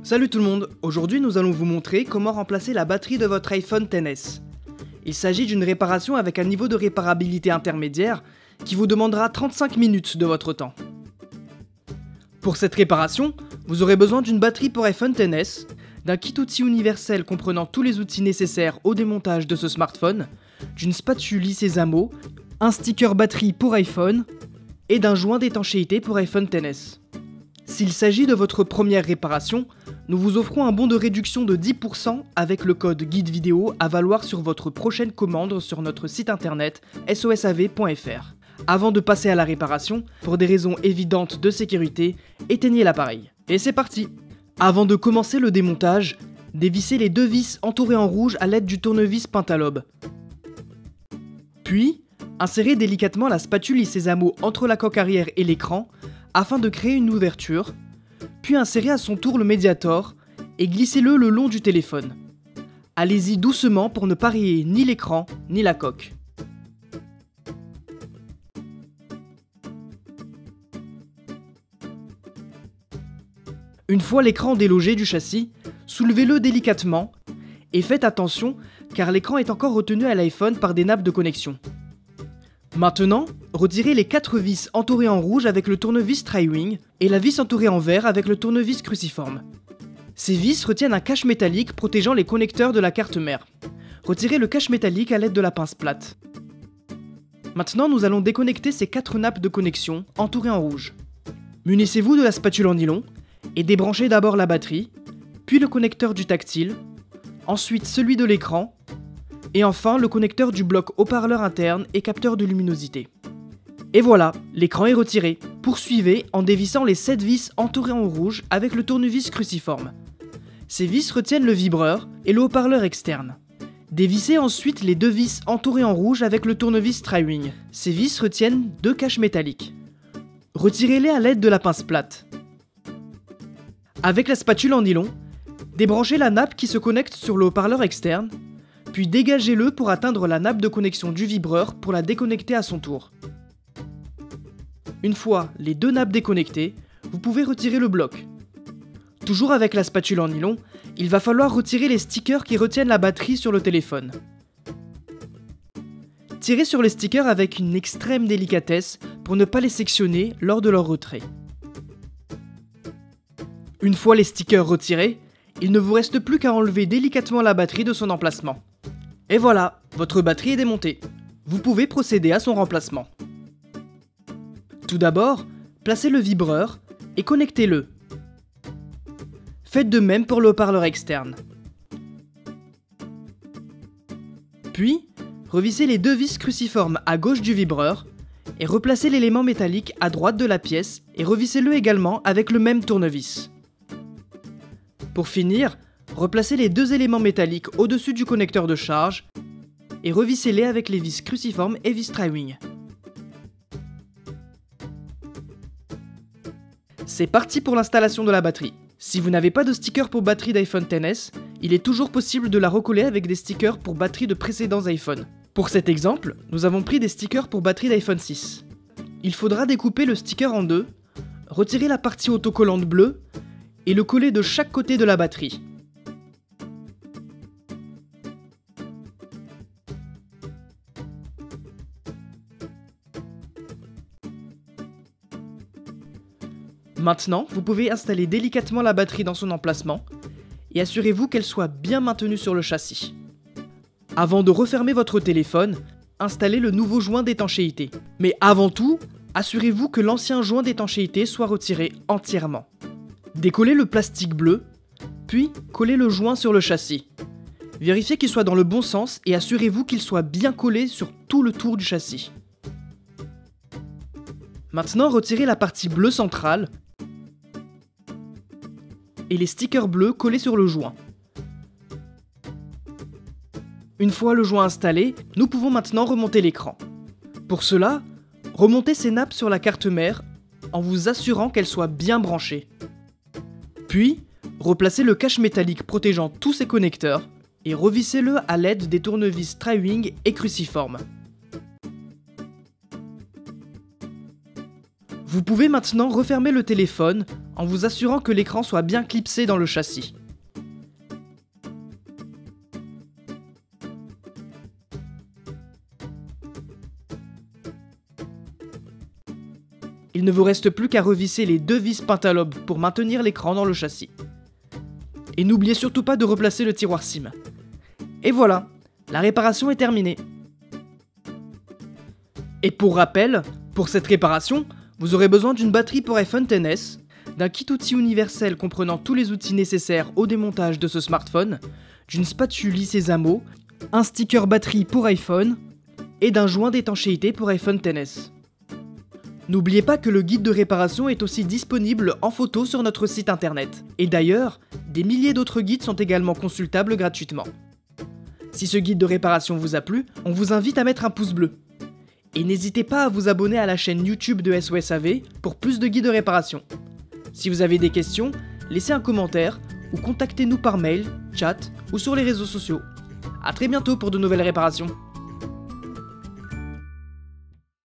Salut tout le monde, aujourd'hui nous allons vous montrer comment remplacer la batterie de votre iPhone XS. Il s'agit d'une réparation avec un niveau de réparabilité intermédiaire qui vous demandera 35 minutes de votre temps. Pour cette réparation, vous aurez besoin d'une batterie pour iPhone XS, d'un kit outil universel comprenant tous les outils nécessaires au démontage de ce smartphone, d'une spatule lissée Zamo, un sticker batterie pour iPhone et d'un joint d'étanchéité pour iPhone XS. S'il s'agit de votre première réparation, nous vous offrons un bon de réduction de 10% avec le code guide vidéo à valoir sur votre prochaine commande sur notre site internet sosav.fr. Avant de passer à la réparation, pour des raisons évidentes de sécurité, éteignez l'appareil. Et c'est parti! Avant de commencer le démontage, dévissez les deux vis entourées en rouge à l'aide du tournevis Pentalobe. Puis, insérez délicatement la spatule lissée Zamo entre la coque arrière et l'écran afin de créer une ouverture, puis insérez à son tour le Mediator et glissez-le le long du téléphone. Allez-y doucement pour ne pas rayer ni l'écran ni la coque. Une fois l'écran délogé du châssis, soulevez-le délicatement et faites attention car l'écran est encore retenu à l'iPhone par des nappes de connexion. Maintenant, retirez les 4 vis entourées en rouge avec le tournevis Tri-Wing et la vis entourée en vert avec le tournevis cruciforme. Ces vis retiennent un cache métallique protégeant les connecteurs de la carte mère. Retirez le cache métallique à l'aide de la pince plate. Maintenant, nous allons déconnecter ces 4 nappes de connexion entourées en rouge. Munissez-vous de la spatule en nylon et débranchez d'abord la batterie, puis le connecteur du tactile, ensuite celui de l'écran, et enfin le connecteur du bloc haut-parleur interne et capteur de luminosité. Et voilà, l'écran est retiré. Poursuivez en dévissant les 7 vis entourées en rouge avec le tournevis cruciforme. Ces vis retiennent le vibreur et le haut-parleur externe. Dévissez ensuite les 2 vis entourées en rouge avec le tournevis Tri-Wing. Ces vis retiennent 2 caches métalliques. Retirez-les à l'aide de la pince plate. Avec la spatule en nylon, débranchez la nappe qui se connecte sur le haut-parleur externe, puis dégagez-le pour atteindre la nappe de connexion du vibreur pour la déconnecter à son tour. Une fois les 2 nappes déconnectées, vous pouvez retirer le bloc. Toujours avec la spatule en nylon, il va falloir retirer les stickers qui retiennent la batterie sur le téléphone. Tirez sur les stickers avec une extrême délicatesse pour ne pas les sectionner lors de leur retrait. Une fois les stickers retirés, il ne vous reste plus qu'à enlever délicatement la batterie de son emplacement. Et voilà, votre batterie est démontée. Vous pouvez procéder à son remplacement. Tout d'abord, placez le vibreur et connectez-le. Faites de même pour le haut-parleur externe. Puis, revissez les 2 vis cruciformes à gauche du vibreur et replacez l'élément métallique à droite de la pièce et revissez-le également avec le même tournevis. Pour finir, replacez les 2 éléments métalliques au-dessus du connecteur de charge et revissez-les avec les vis cruciformes et vis Tri-Wing. C'est parti pour l'installation de la batterie. Si vous n'avez pas de sticker pour batterie d'iPhone XS, il est toujours possible de la recoller avec des stickers pour batterie de précédents iPhones. Pour cet exemple, nous avons pris des stickers pour batterie d'iPhone 6. Il faudra découper le sticker en 2, retirer la partie autocollante bleue et le coller de chaque côté de la batterie. Maintenant, vous pouvez installer délicatement la batterie dans son emplacement et assurez-vous qu'elle soit bien maintenue sur le châssis. Avant de refermer votre téléphone, installez le nouveau joint d'étanchéité. Mais avant tout, assurez-vous que l'ancien joint d'étanchéité soit retiré entièrement. Décollez le plastique bleu, puis collez le joint sur le châssis. Vérifiez qu'il soit dans le bon sens et assurez-vous qu'il soit bien collé sur tout le tour du châssis. Maintenant, retirez la partie bleue centrale et les stickers bleus collés sur le joint. Une fois le joint installé, nous pouvons maintenant remonter l'écran. Pour cela, remontez ces nappes sur la carte mère en vous assurant qu'elles soient bien branchées. Puis, replacez le cache métallique protégeant tous ces connecteurs et revissez-le à l'aide des tournevis Tri-Wing et cruciformes. Vous pouvez maintenant refermer le téléphone en vous assurant que l'écran soit bien clipsé dans le châssis. Il ne vous reste plus qu'à revisser les 2 vis Pentalobe pour maintenir l'écran dans le châssis. Et n'oubliez surtout pas de replacer le tiroir SIM. Et voilà, la réparation est terminée. Et pour rappel, pour cette réparation, vous aurez besoin d'une batterie pour iPhone XS, d'un kit outil universel comprenant tous les outils nécessaires au démontage de ce smartphone, d'une spatule Sésamo, un sticker batterie pour iPhone et d'un joint d'étanchéité pour iPhone XS. N'oubliez pas que le guide de réparation est aussi disponible en photo sur notre site internet. Et d'ailleurs, des milliers d'autres guides sont également consultables gratuitement. Si ce guide de réparation vous a plu, on vous invite à mettre un pouce bleu. Et n'hésitez pas à vous abonner à la chaîne YouTube de SOSAV pour plus de guides de réparation. Si vous avez des questions, laissez un commentaire ou contactez-nous par mail, chat ou sur les réseaux sociaux. A très bientôt pour de nouvelles réparations.